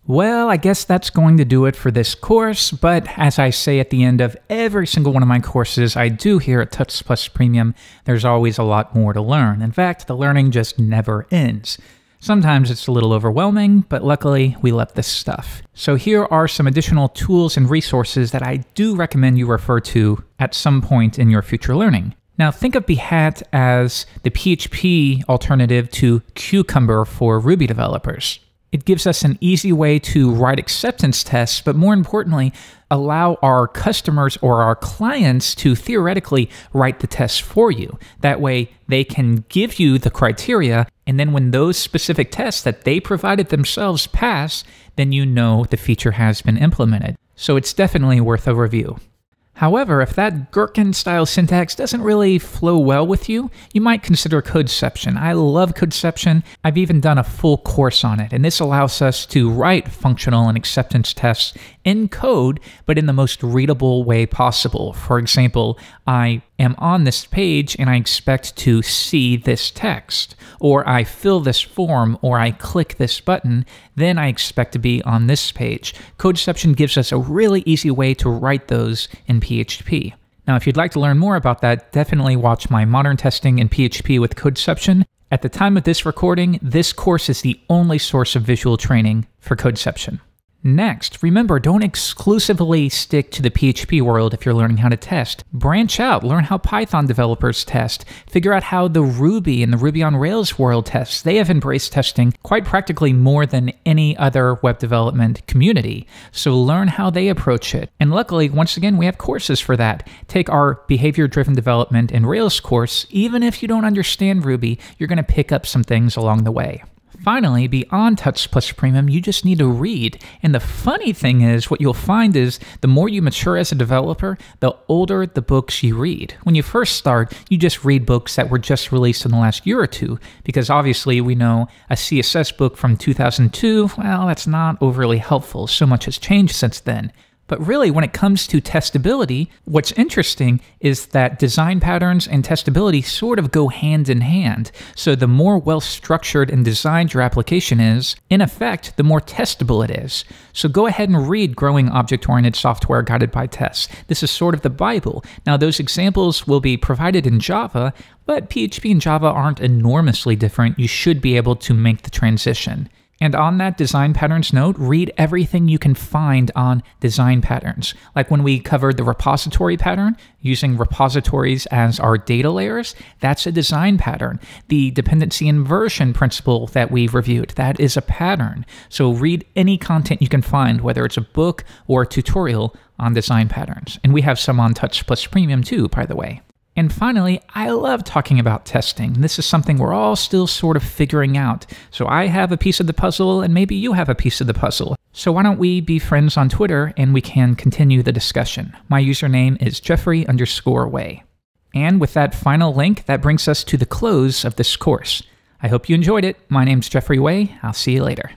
Well, I guess that's going to do it for this course, but as I say at the end of every single one of my courses I do here at Touch Plus Premium, there's always a lot more to learn. In fact, the learning just never ends. Sometimes it's a little overwhelming, but luckily we love this stuff. So here are some additional tools and resources that I do recommend you refer to at some point in your future learning. Now think of Behat as the PHP alternative to Cucumber for Ruby developers. It gives us an easy way to write acceptance tests, but more importantly, allow our customers or our clients to theoretically write the tests for you. That way, they can give you the criteria, and then when those specific tests that they provided themselves pass, then you know the feature has been implemented. So it's definitely worth a review. However, if that gherkin-style syntax doesn't really flow well with you, you might consider Codeception. I love Codeception. I've even done a full course on it, and this allows us to write functional and acceptance tests in code, but in the most readable way possible. For example, I am on this page and I expect to see this text, or I fill this form, or I click this button, then I expect to be on this page. Codeception gives us a really easy way to write those in PHP. Now, if you'd like to learn more about that, definitely watch my Modern Testing in PHP with Codeception. At the time of this recording, this course is the only source of visual training for Codeception. Next, remember, don't exclusively stick to the PHP world if you're learning how to test. Branch out, learn how Python developers test. Figure out how the Ruby and the Ruby on Rails world tests. They have embraced testing quite practically more than any other web development community. So learn how they approach it. And luckily, once again, we have courses for that. Take our behavior-driven development in Rails course. Even if you don't understand Ruby, you're going to pick up some things along the way. Finally, beyond Touch Plus Premium, you just need to read. And the funny thing is, what you'll find is the more you mature as a developer, the older the books you read. When you first start, you just read books that were just released in the last year or two, because obviously we know a CSS book from 2002, well, that's not overly helpful. So much has changed since then. But really, when it comes to testability, what's interesting is that design patterns and testability sort of go hand in hand. So the more well-structured and designed your application is, in effect, the more testable it is. So go ahead and read Growing Object-Oriented Software Guided by Tests. This is sort of the Bible. Now, those examples will be provided in Java, but PHP and Java aren't enormously different. You should be able to make the transition. And on that design patterns note, read everything you can find on design patterns. Like when we covered the repository pattern, using repositories as our data layers, that's a design pattern. The dependency inversion principle that we reviewed, that is a pattern. So read any content you can find, whether it's a book or a tutorial on design patterns. And we have some on Touch Plus Premium too, by the way. And finally, I love talking about testing. This is something we're all still sort of figuring out. So I have a piece of the puzzle, and maybe you have a piece of the puzzle. So why don't we be friends on Twitter, and we can continue the discussion. My username is Jeffrey_Way. And with that final link, that brings us to the close of this course. I hope you enjoyed it. My name's Jeffrey Way. I'll see you later.